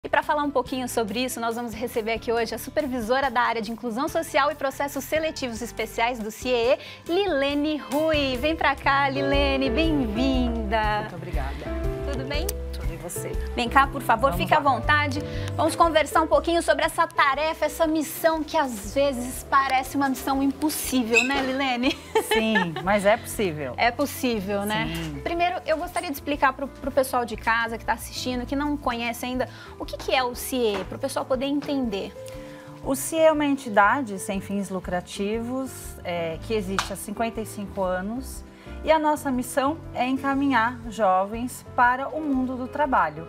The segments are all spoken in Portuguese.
E para falar um pouquinho sobre isso, nós vamos receber aqui hoje a supervisora da área de Inclusão Social e Processos Seletivos Especiais do CIEE, Lilene Rui. Vem para cá, Lilene, bem-vinda. Muito obrigada. Tudo bem? Tudo e você? Vem cá, por favor, fique à vontade. Vamos conversar um pouquinho sobre essa tarefa, essa missão que às vezes parece uma missão impossível, né, Lilene? Sim, mas é possível. É possível, né? Sim. Primeiro, eu gostaria de explicar para o pessoal de casa que está assistindo, que não conhece ainda, o que é o CIEE, para o pessoal poder entender. O CIEE é uma entidade sem fins lucrativos, que existe há 55 anos. E a nossa missão é encaminhar jovens para o mundo do trabalho,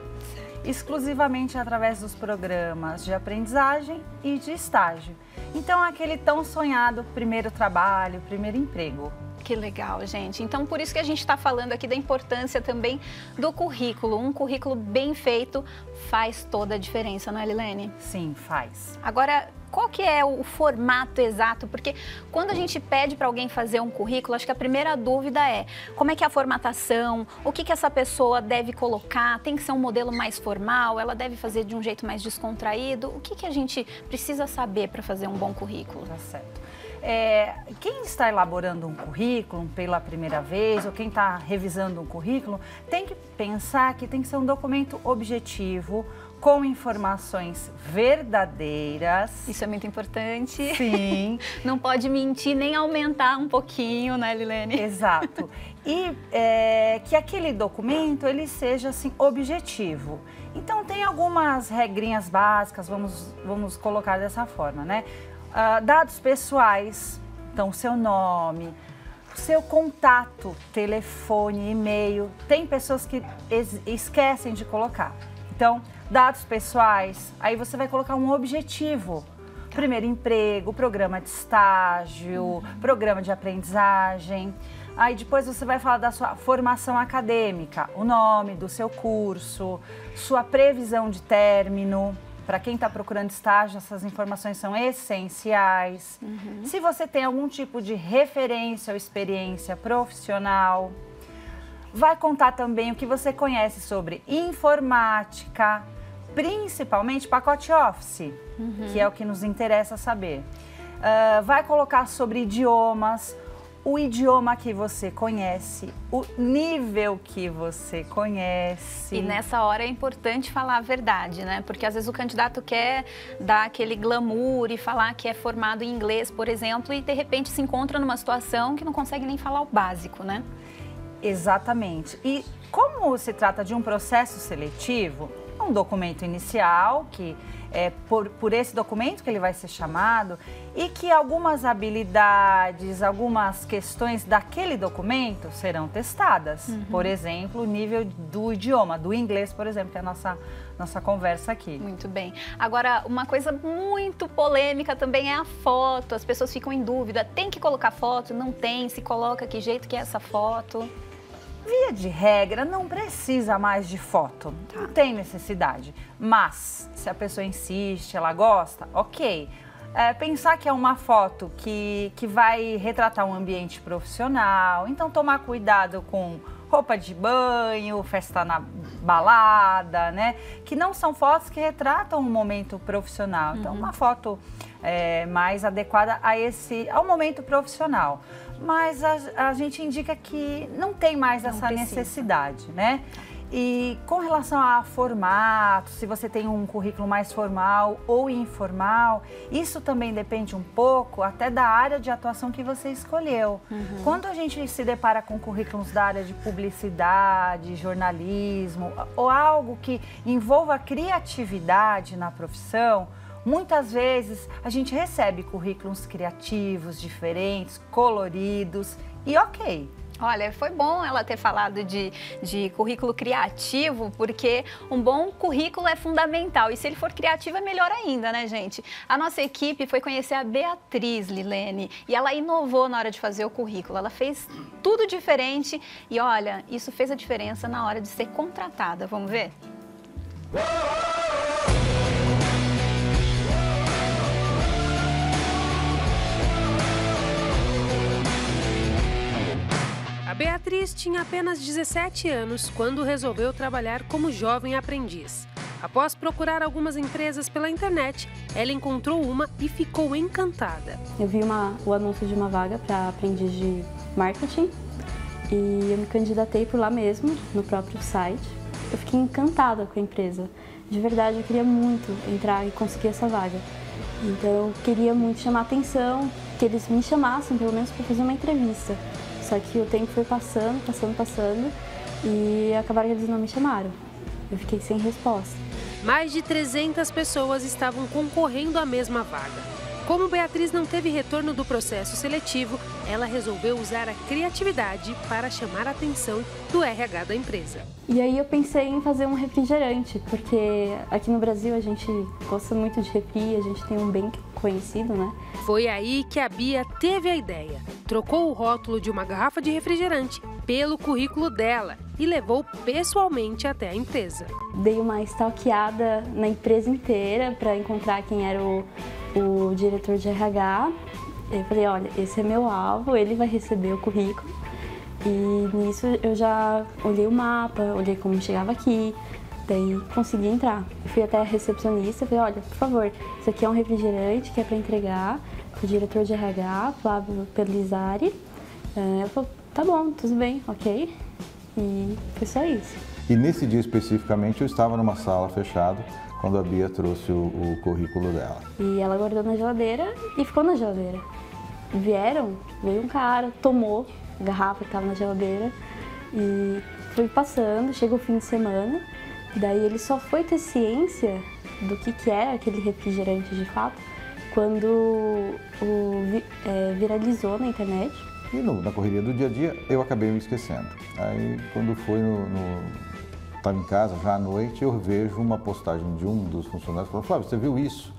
exclusivamente através dos programas de aprendizagem e de estágio. Então, aquele tão sonhado primeiro trabalho, primeiro emprego. Que legal, gente. Então, por isso que a gente está falando aqui da importância também do currículo. Um currículo bem feito faz toda a diferença, não é, Lilene? Sim, faz. Agora, qual que é o formato exato? Porque quando a gente pede para alguém fazer um currículo, acho que a primeira dúvida é como é que é a formatação, o que essa pessoa deve colocar, tem que ser um modelo mais formal, ela deve fazer de um jeito mais descontraído. O que a gente precisa saber para fazer um bom currículo? Tá certo. Quem está elaborando um currículo pela primeira vez ou quem está revisando um currículo tem que pensar que tem que ser um documento objetivo, com informações verdadeiras. Isso é muito importante. Sim. Não pode mentir nem aumentar um pouquinho, né, Lilene? Exato. E que aquele documento ele seja assim objetivo. Então tem algumas regrinhas básicas, vamos colocar dessa forma, né? Dados pessoais, então o seu nome, o seu contato, telefone, e-mail. Tem pessoas que esquecem de colocar. Então, dados pessoais, aí você vai colocar um objetivo. Primeiro emprego, programa de estágio, programa de aprendizagem. Aí depois você vai falar da sua formação acadêmica, o nome do seu curso, sua previsão de término. Para quem está procurando estágio, essas informações são essenciais. Se você tem algum tipo de referência ou experiência profissional. Vai contar também o que você conhece sobre informática, principalmente pacote Office, que é o que nos interessa saber. Vai colocar sobre idiomas, o idioma que você conhece, o nível que você conhece. E nessa hora é importante falar a verdade, né? Porque às vezes o candidato quer dar aquele glamour e falar que é formado em inglês, por exemplo, e de repente se encontra numa situação que não consegue nem falar o básico, né? Exatamente. E como se trata de um processo seletivo, um documento inicial, que é por esse documento que ele vai ser chamado, e que algumas habilidades, algumas questões daquele documento serão testadas. Por exemplo, o nível do idioma, do inglês, por exemplo, que é a nossa conversa aqui. Muito bem. Agora, uma coisa muito polêmica também é a foto. As pessoas ficam em dúvida, tem que colocar foto? Não tem? Se coloca, que jeito que é essa foto? Via de regra, não precisa mais de foto, não tem necessidade. Mas, se a pessoa insiste, ela gosta, ok. Pensar que é uma foto que vai retratar um ambiente profissional, então tomar cuidado com roupa de banho, festa na balada, né? Que não são fotos que retratam um momento profissional. Então, uma foto mais adequada ao momento profissional. Mas a gente indica que não tem mais essa necessidade, né? E com relação a formato, se você tem um currículo mais formal ou informal, isso também depende um pouco até da área de atuação que você escolheu. Quando a gente se depara com currículos da área de publicidade, jornalismo, ou algo que envolva criatividade na profissão, muitas vezes a gente recebe currículos criativos, diferentes, coloridos e ok. Olha, foi bom ela ter falado de currículo criativo, porque um bom currículo é fundamental. E se ele for criativo, é melhor ainda, né, gente? A nossa equipe foi conhecer a Beatriz, Lilene, e ela inovou na hora de fazer o currículo. Ela fez tudo diferente e, olha, isso fez a diferença na hora de ser contratada. Vamos ver? A Beatriz tinha apenas 17 anos quando resolveu trabalhar como jovem aprendiz. Após procurar algumas empresas pela internet, ela encontrou uma e ficou encantada. Eu vi o anúncio de uma vaga para aprendiz de marketing e eu me candidatei por lá mesmo, no próprio site. Eu fiquei encantada com a empresa. De verdade, eu queria muito entrar e conseguir essa vaga. Então, eu queria muito chamar a atenção, que eles me chamassem, pelo menos, para fazer uma entrevista. Só que o tempo foi passando e acabaram que eles não me chamaram. Eu fiquei sem resposta. Mais de 300 pessoas estavam concorrendo à mesma vaga. Como Beatriz não teve retorno do processo seletivo, ela resolveu usar a criatividade para chamar a atenção do RH da empresa. E aí eu pensei em fazer um refrigerante, porque aqui no Brasil a gente gosta muito de refri, a gente tem um bem conhecido, né? Foi aí que a Bia teve a ideia. Trocou o rótulo de uma garrafa de refrigerante pelo currículo dela e levou pessoalmente até a empresa. Dei uma stalkeada na empresa inteira para encontrar quem era o diretor de RH. Eu falei, olha, esse é meu alvo, ele vai receber o currículo. E nisso eu já olhei o mapa, olhei como chegava aqui, daí consegui entrar. Eu fui até a recepcionista, falei, olha, por favor, isso aqui é um refrigerante que é para entregar o diretor de RH, Flávio Pelizari. Ela falou, tá bom, tudo bem, ok. E foi só isso. E nesse dia especificamente eu estava numa sala fechada quando a Bia trouxe o currículo dela. E ela guardou na geladeira e ficou na geladeira. Veio um cara, tomou a garrafa que estava na geladeira e foi passando, chegou o fim de semana. Daí ele só foi ter ciência do que era aquele refrigerante de fato quando viralizou na internet. E na correria do dia a dia eu acabei me esquecendo. Aí quando foi estava em casa já à noite, eu vejo uma postagem de um dos funcionários falando, Flávio, você viu isso?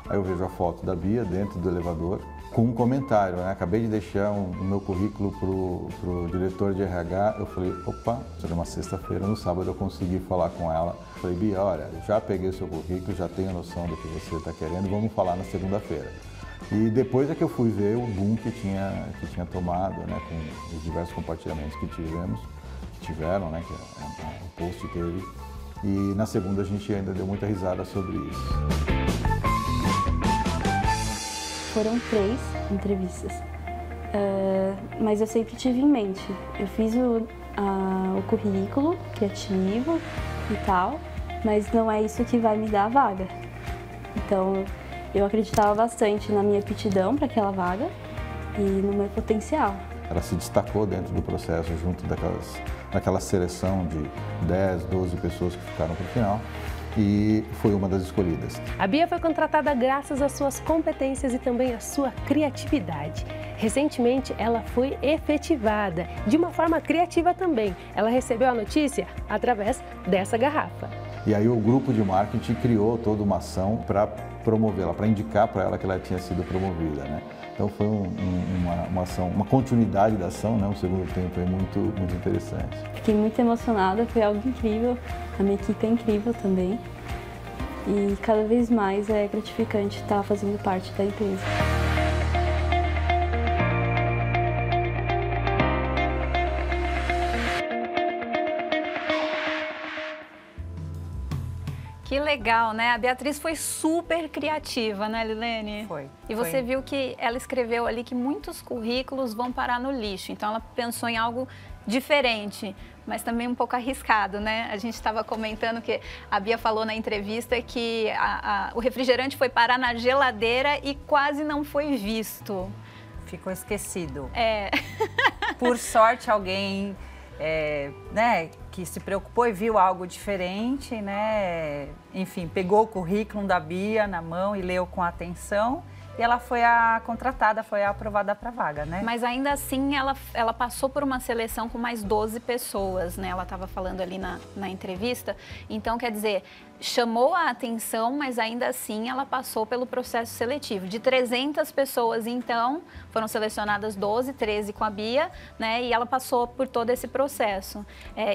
Aí eu vejo a foto da Bia dentro do elevador com um comentário, né? Acabei de deixar o meu currículo pro diretor de RH. Eu falei, opa, isso era uma sexta-feira, no sábado eu consegui falar com ela. Falei, Bia, olha, já peguei o seu currículo, já tenho noção do que você está querendo, vamos falar na segunda-feira. E depois é que eu fui ver o boom que tinha tomado, né, com os diversos compartilhamentos que tiveram, né, que o post teve. E na segunda a gente ainda deu muita risada sobre isso. Foram 3 entrevistas, mas eu sempre tive em mente. Eu fiz o currículo criativo e tal, mas não é isso que vai me dar a vaga. Então, eu acreditava bastante na minha aptidão para aquela vaga e no meu potencial. Ela se destacou dentro do processo junto daquela seleção de 10, 12 pessoas que ficaram para o final e foi uma das escolhidas. A Bia foi contratada graças às suas competências e também à sua criatividade. Recentemente, ela foi efetivada de uma forma criativa também. Ela recebeu a notícia através dessa garrafa. E aí o grupo de marketing criou toda uma ação para promovê-la, para indicar para ela que ela tinha sido promovida, né? Então foi uma ação, uma continuidade da ação, né? Um segundo tempo é muito interessante. Fiquei muito emocionada, foi algo incrível, a minha equipe é incrível também e cada vez mais é gratificante estar fazendo parte da empresa. Que legal, né? A Beatriz foi super criativa, né, Lilene? Foi. E você viu que ela escreveu ali que muitos currículos vão parar no lixo. Então, ela pensou em algo diferente, mas também um pouco arriscado, né? A gente estava comentando que a Bia falou na entrevista que o refrigerante foi parar na geladeira e quase não foi visto. Ficou esquecido. É. Por sorte, alguém... né, que se preocupou e viu algo diferente, né? Enfim, pegou o currículo da Bia na mão e leu com atenção e ela foi contratada, foi aprovada para a vaga, né? Mas ainda assim, ela passou por uma seleção com mais 12 pessoas, né? Ela estava falando ali na entrevista. Então, quer dizer, chamou a atenção, mas ainda assim ela passou pelo processo seletivo. De 300 pessoas, então, foram selecionadas 12, 13 com a Bia, né? E ela passou por todo esse processo.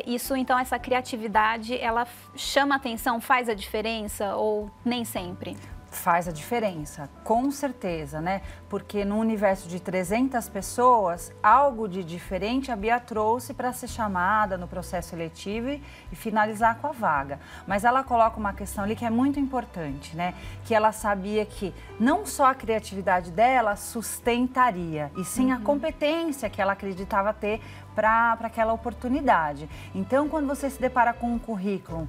Isso, então, essa criatividade, ela chama a atenção, faz a diferença ou nem sempre? Faz a diferença, com certeza, né? Porque no universo de 300 pessoas, algo de diferente a Bia trouxe para ser chamada no processo seletivo e finalizar com a vaga. Mas ela coloca uma questão ali que é muito importante, né? Que ela sabia que não só a criatividade dela sustentaria, e sim a competência que ela acreditava ter para aquela oportunidade. Então, quando você se depara com um currículo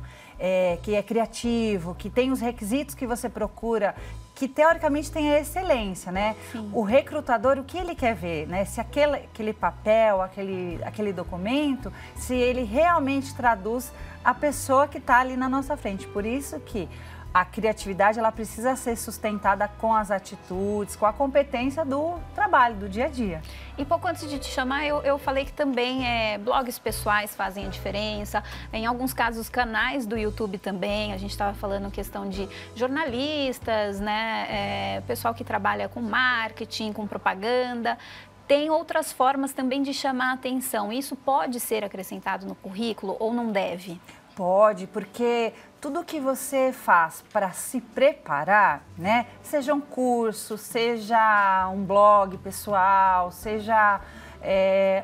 que é criativo, que tem os requisitos que você procura, que teoricamente tem a excelência, né? Sim. O recrutador, o que ele quer ver, né? Se aquele papel, aquele documento, se ele realmente traduz a pessoa que está ali na nossa frente. Por isso que a criatividade, ela precisa ser sustentada com as atitudes, com a competência do trabalho, do dia a dia. E pouco antes de te chamar, eu falei que também blogs pessoais fazem a diferença. Em alguns casos, canais do YouTube também. A gente estava falando questão de jornalistas, né? Pessoal que trabalha com marketing, com propaganda. Tem outras formas também de chamar a atenção. Isso pode ser acrescentado no currículo ou não deve? Pode, porque tudo que você faz para se preparar, né? Seja um curso, seja um blog pessoal, seja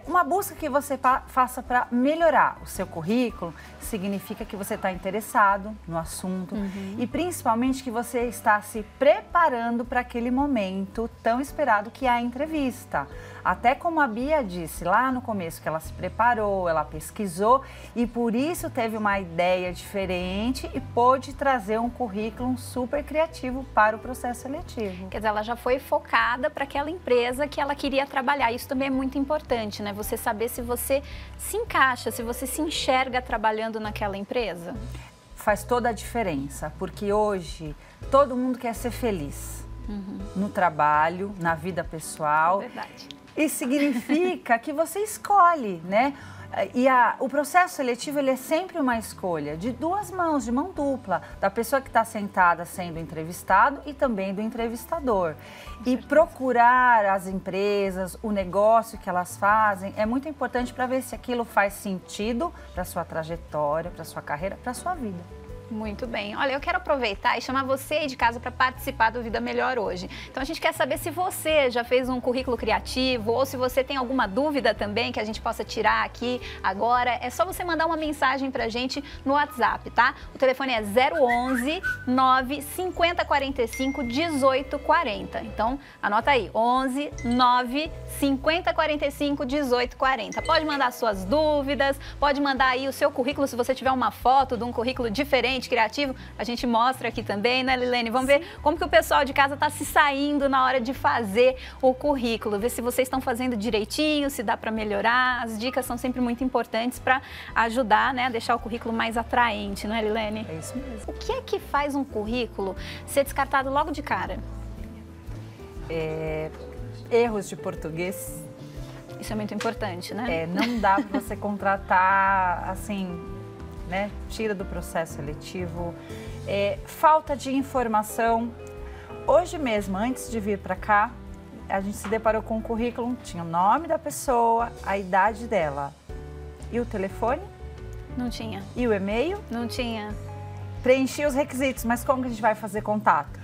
uma busca que você faça para melhorar o seu currículo, significa que você está interessado no assunto e principalmente que você está se preparando para aquele momento tão esperado que é a entrevista. Até como a Bia disse lá no começo, que ela se preparou, ela pesquisou e por isso teve uma ideia diferente e pôde trazer um currículo super criativo para o processo seletivo. Quer dizer, ela já foi focada para aquela empresa que ela queria trabalhar. Isso também é muito importante, né? Você saber se você se encaixa, se você se enxerga trabalhando naquela empresa. Faz toda a diferença, porque hoje todo mundo quer ser feliz no trabalho, na vida pessoal. É verdade. E significa que você escolhe, né? E o processo seletivo, ele é sempre uma escolha de duas mãos, de mão dupla, da pessoa que está sentada sendo entrevistado e também do entrevistador. E procurar as empresas, o negócio que elas fazem, é muito importante para ver se aquilo faz sentido para a sua trajetória, para a sua carreira, para a sua vida. Muito bem. Olha, eu quero aproveitar e chamar você aí de casa para participar do Vida Melhor hoje. Então, a gente quer saber se você já fez um currículo criativo ou se você tem alguma dúvida também que a gente possa tirar aqui agora. É só você mandar uma mensagem para a gente no WhatsApp, tá? O telefone é 011 9 50 45 18 40. Então, anota aí, 11 9 50 45 18 40. Pode mandar suas dúvidas, pode mandar aí o seu currículo, se você tiver uma foto de um currículo diferente, criativo, a gente mostra aqui também, né, Lilene? Vamos ver como que o pessoal de casa está se saindo na hora de fazer o currículo, ver se vocês estão fazendo direitinho, se dá para melhorar. As dicas são sempre muito importantes para ajudar, né, a deixar o currículo mais atraente, não é, Lilene? É isso mesmo. O que é que faz um currículo ser descartado logo de cara? Erros de português. Isso é muito importante, né? Não dá para você contratar assim, né? Tira do processo seletivo. Falta de informação. Hoje mesmo, antes de vir para cá, a gente se deparou com um currículo, tinha o nome da pessoa, a idade dela. E o telefone? Não tinha. E o e-mail? Não tinha. Preenchi os requisitos, mas como que a gente vai fazer contato?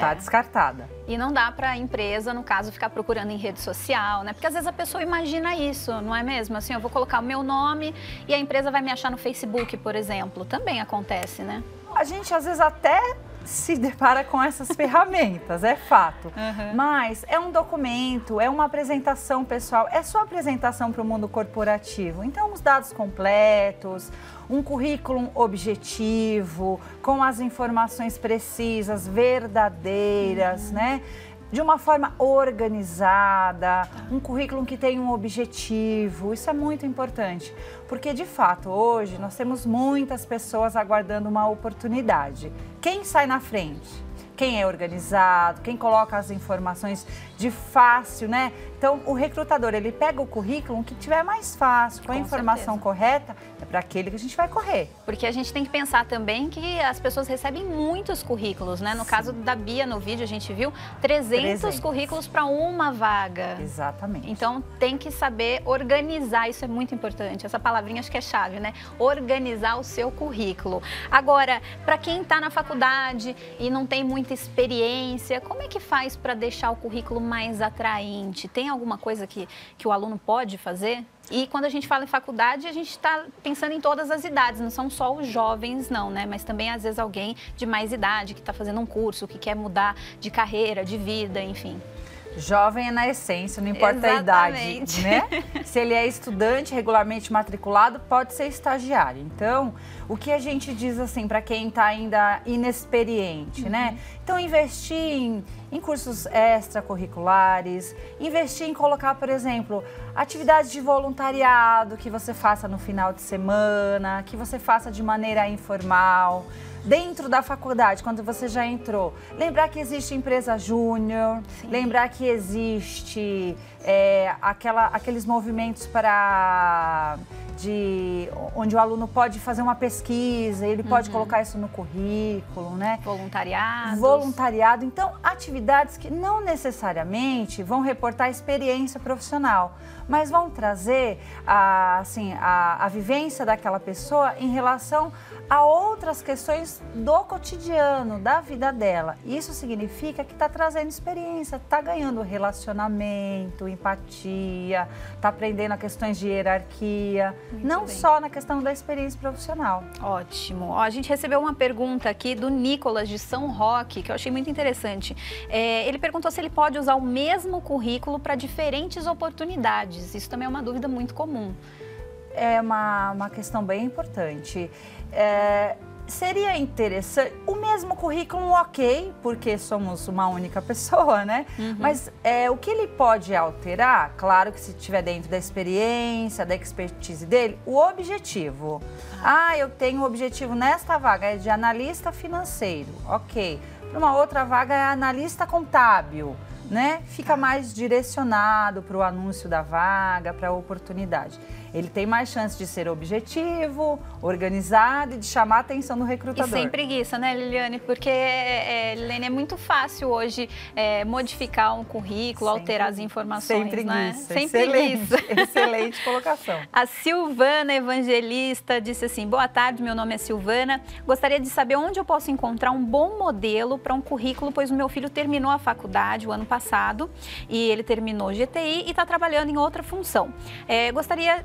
Tá descartada. E não dá para a empresa, no caso, ficar procurando em rede social, né? Porque às vezes a pessoa imagina isso, não é mesmo? Assim, eu vou colocar o meu nome e a empresa vai me achar no Facebook, por exemplo. Também acontece, né? A gente às vezes até se depara com essas ferramentas, é fato. Mas é um documento, é uma apresentação pessoal, é sua apresentação para o mundo corporativo. Então, os dados completos, um currículo objetivo, com as informações precisas, verdadeiras, né? De uma forma organizada, um currículo que tem um objetivo, isso é muito importante, porque de fato hoje nós temos muitas pessoas aguardando uma oportunidade. Quem sai na frente? Quem é organizado, quem coloca as informações de fácil, né? Então, o recrutador, ele pega o currículo que tiver mais fácil, com a informação correta, é para aquele que a gente vai correr. Porque a gente tem que pensar também que as pessoas recebem muitos currículos, né? No caso da Bia, no vídeo, a gente viu 300 currículos para uma vaga. Exatamente. Então, tem que saber organizar, isso é muito importante. Essa palavrinha acho que é chave, né? Organizar o seu currículo. Agora, para quem está na faculdade e não tem muita experiência, como é que faz para deixar o currículo mais atraente? Tem alguma coisa que o aluno pode fazer? E quando a gente fala em faculdade, a gente está pensando em todas as idades, não são só os jovens não, né? Mas também às vezes alguém de mais idade que está fazendo um curso, que quer mudar de carreira, de vida, enfim. Jovem é na essência, não importa a idade, né? Se ele é estudante regularmente matriculado, pode ser estagiário. Então, o que a gente diz assim para quem está ainda inexperiente, né? Então, investir em cursos extracurriculares, investir em colocar, por exemplo, atividades de voluntariado que você faça no final de semana, que você faça de maneira informal. Dentro da faculdade, quando você já entrou, lembrar que existe empresa júnior, lembrar que existe aqueles movimentos onde o aluno pode fazer uma pesquisa, ele pode colocar isso no currículo, né? Voluntariado. Então, atividades que não necessariamente vão reportar experiência profissional, mas vão trazer a vivência daquela pessoa em relação a outras questões do cotidiano, da vida dela. Isso significa que está trazendo experiência, está ganhando relacionamento, empatia, está aprendendo a questões de hierarquia, não só na questão da experiência profissional. Ótimo. Ó, a gente recebeu uma pergunta aqui do Nicolas de São Roque, que eu achei muito interessante. Ele perguntou se ele pode usar o mesmo currículo para diferentes oportunidades. Isso também é uma dúvida muito comum. É uma questão bem importante. Seria interessante, o mesmo currículo, ok, porque somos uma única pessoa, né? Mas o que ele pode alterar, claro que se estiver dentro da experiência, da expertise dele, o objetivo. Eu tenho o objetivo nesta vaga, é de analista financeiro, ok. Para uma outra vaga é analista contábil, né? Fica mais direcionado para o anúncio da vaga, para a oportunidade. Ele tem mais chance de ser objetivo, organizado e de chamar a atenção do recrutador. E sem preguiça, né, Liliane? Porque, Liliane, é muito fácil hoje modificar um currículo, alterar as informações, sem preguiça, né? Sem excelente, preguiça. Excelente colocação. A Silvana Evangelista disse assim, boa tarde, meu nome é Silvana. Gostaria de saber onde eu posso encontrar um bom modelo para um currículo, pois o meu filho terminou a faculdade o ano passado e ele terminou GTI e está trabalhando em outra função. Gostaria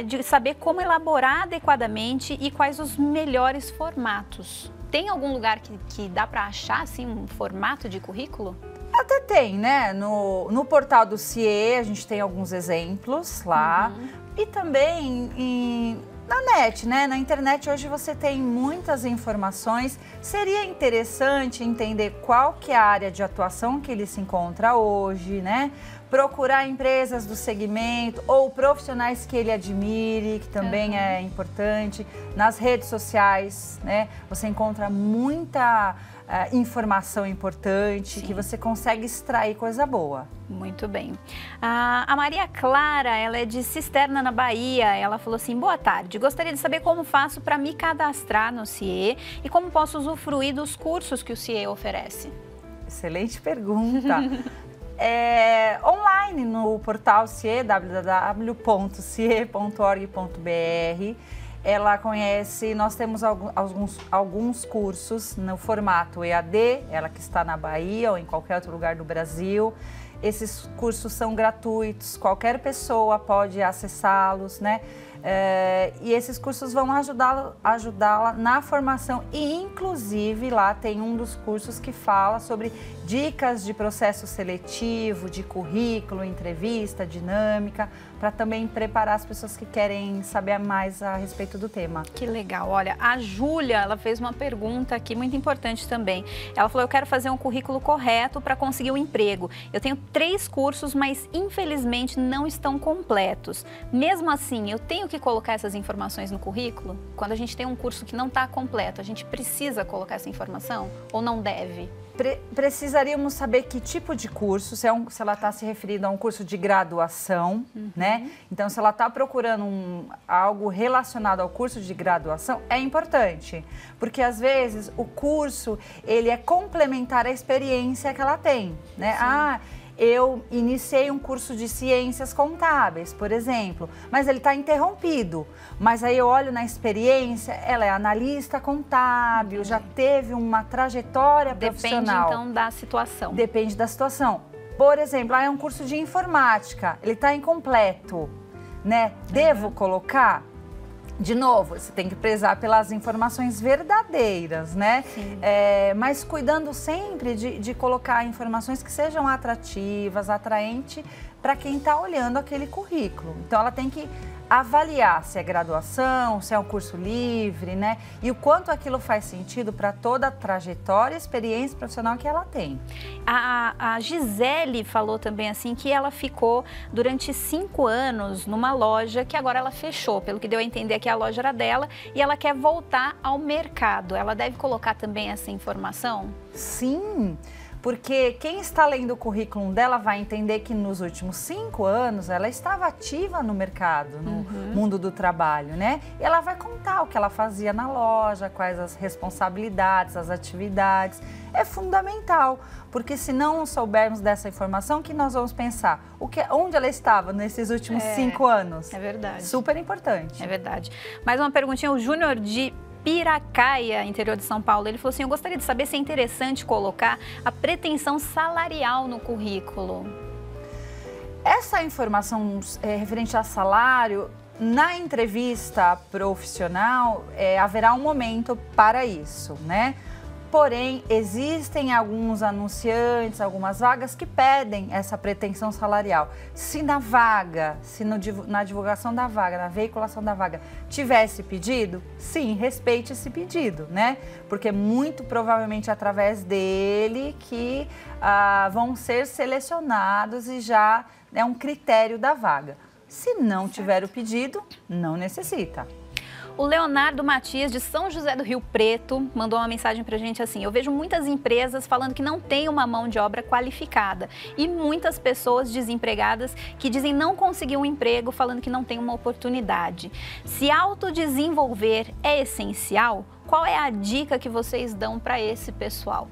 de saber como elaborar adequadamente e quais os melhores formatos. Tem algum lugar que dá para achar assim, um formato de currículo? Até tem, né? No portal do CIE a gente tem alguns exemplos lá. E também na net, né? Na internet hoje você tem muitas informações. Seria interessante entender qual que é a área de atuação que ele se encontra hoje, né? Procurar empresas do segmento ou profissionais que ele admire, que também é importante. Nas redes sociais, né? Você encontra muita informação importante, que você consegue extrair coisa boa. Muito bem. A Maria Clara, ela é de Cisterna, na Bahia. Ela falou assim, boa tarde, gostaria de saber como faço para me cadastrar no CIE e como posso usufruir dos cursos que o CIE oferece. Excelente pergunta. Online no portal CIE, www.cie.org.br. Ela conhece, nós temos alguns cursos no formato EAD, ela que está na Bahia ou em qualquer outro lugar do Brasil. Esses cursos são gratuitos, qualquer pessoa pode acessá-los, né? E esses cursos vão ajudá-la na formação e, inclusive, lá tem um dos cursos que fala sobre dicas de processo seletivo, de currículo, entrevista, dinâmica, para também preparar as pessoas que querem saber mais a respeito do tema. Que legal. Olha, a Júlia, ela fez uma pergunta aqui muito importante também. Ela falou, eu quero fazer um currículo correto para conseguir um emprego. Eu tenho 3 cursos, mas infelizmente não estão completos. Mesmo assim, eu tenho que que colocar essas informações no currículo? Quando a gente tem um curso que não está completo, a gente precisa colocar essa informação ou não deve? Precisaríamos saber que tipo de curso, se ela está se referindo a um curso de graduação, né? Então, se ela está procurando algo relacionado ao curso de graduação, é importante, porque às vezes o curso, ele é complementar à experiência que ela tem, né? Eu iniciei um curso de ciências contábeis, por exemplo, mas ele está interrompido. Mas aí eu olho na experiência, ela é analista contábil, já teve uma trajetória profissional. Depende, então, da situação. Depende da situação. Por exemplo, é um curso de informática, ele está incompleto, né? Devo colocar? De novo, você tem que prezar pelas informações verdadeiras, né? Mas cuidando sempre de colocar informações que sejam atrativas, atraentes para quem está olhando aquele currículo. Então, ela tem que avaliar se é graduação, se é um curso livre, né? E o quanto aquilo faz sentido para toda a trajetória e experiência profissional que ela tem. A Gisele falou também assim que ela ficou durante 5 anos numa loja que agora ela fechou, pelo que deu a entender que a loja era dela e ela quer voltar ao mercado. Ela deve colocar também essa informação? Sim, porque quem está lendo o currículo dela vai entender que nos últimos 5 anos ela estava ativa no mercado, no mundo do trabalho, né? E ela vai contar o que ela fazia na loja, quais as responsabilidades, as atividades. É fundamental, porque se não soubermos dessa informação, que nós vamos pensar? Onde ela estava nesses últimos 5 anos? É verdade. Super importante. É verdade. Mais uma perguntinha, o Júnior de Piracaia, interior de São Paulo, ele falou assim, eu gostaria de saber se é interessante colocar a pretensão salarial no currículo. Essa informação referente a salário, na entrevista profissional, haverá um momento para isso, né? Porém, existem alguns anunciantes, algumas vagas que pedem essa pretensão salarial. Se na vaga, na divulgação da vaga, na veiculação da vaga, tivesse pedido, sim, respeite esse pedido, né? Porque muito provavelmente através dele que vão ser selecionados e já é um critério da vaga. Se não tiver o pedido, não necessita. O Leonardo Matias, de São José do Rio Preto, mandou uma mensagem pra gente assim, eu vejo muitas empresas falando que não tem uma mão de obra qualificada e muitas pessoas desempregadas que dizem não conseguir um emprego falando que não tem uma oportunidade. Se autodesenvolver é essencial, qual é a dica que vocês dão para esse pessoal?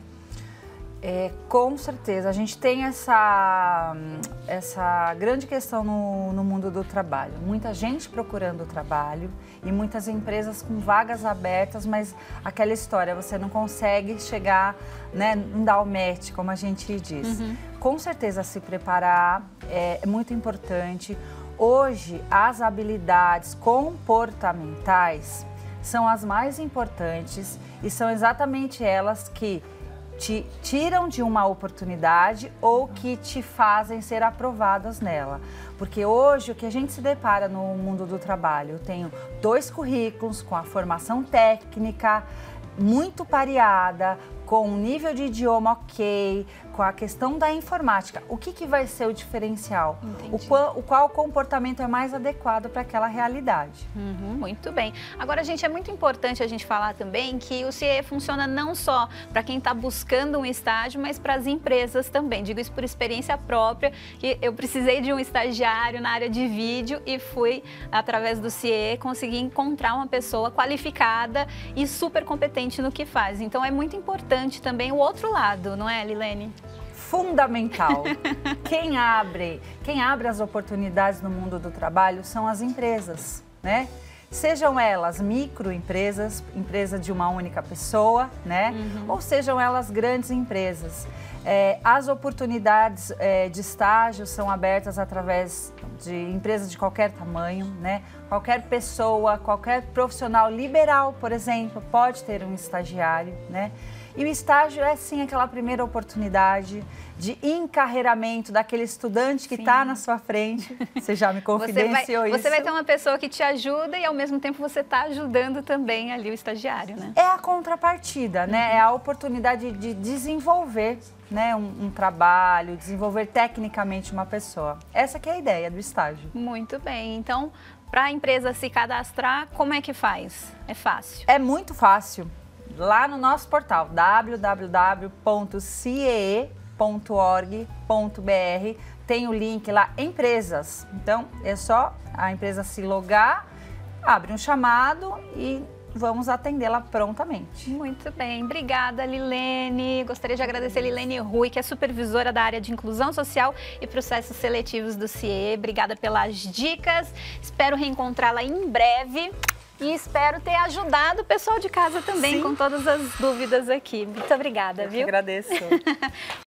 Com certeza, a gente tem essa grande questão no mundo do trabalho. Muita gente procurando trabalho e muitas empresas com vagas abertas, mas aquela história, você não consegue chegar, né, não dá o match, como a gente diz. Com certeza, se preparar é muito importante. Hoje, as habilidades comportamentais são as mais importantes e são exatamente elas que te tiram de uma oportunidade ou que te fazem ser aprovadas nela. Porque hoje o que a gente se depara no mundo do trabalho, eu tenho 2 currículos com a formação técnica muito pareada, com um nível de idioma ok, com a questão da informática. O que vai ser o diferencial? Qual comportamento é mais adequado para aquela realidade? Muito bem. Agora, gente, é muito importante a gente falar também que o CIE funciona não só para quem está buscando um estágio, mas para as empresas também. Digo isso por experiência própria, que eu precisei de um estagiário na área de vídeo e fui, através do CIE, conseguir encontrar uma pessoa qualificada e super competente no que faz. Então, é muito importante também o outro lado, não é, Lilene? Fundamental. Quem abre as oportunidades no mundo do trabalho são as empresas, né? Sejam elas microempresas, empresa de uma única pessoa, né? Ou sejam elas grandes empresas. As oportunidades de estágio são abertas através de empresas de qualquer tamanho, né? Qualquer pessoa, qualquer profissional liberal, por exemplo, pode ter um estagiário, né? E o estágio é sim aquela primeira oportunidade de encarreiramento daquele estudante que está na sua frente. Você já me confidenciou isso. Você vai ter uma pessoa que te ajuda e ao mesmo tempo você está ajudando também ali o estagiário, né? É a contrapartida, né? É a oportunidade de desenvolver, né, um trabalho, desenvolver tecnicamente uma pessoa. Essa que é a ideia do estágio. Muito bem. Então, para a empresa se cadastrar, como é que faz? É fácil? É muito fácil. Lá no nosso portal, www.ciee.org.br, tem o link lá, empresas. Então, é só a empresa se logar, abre um chamado e vamos atendê-la prontamente. Muito bem. Obrigada, Lilene. Gostaria de agradecer a Lilene Rui, que é supervisora da área de inclusão social e processos seletivos do CIE. Obrigada pelas dicas. Espero reencontrá-la em breve. E espero ter ajudado o pessoal de casa também com todas as dúvidas aqui. Muito obrigada, viu? Eu agradeço.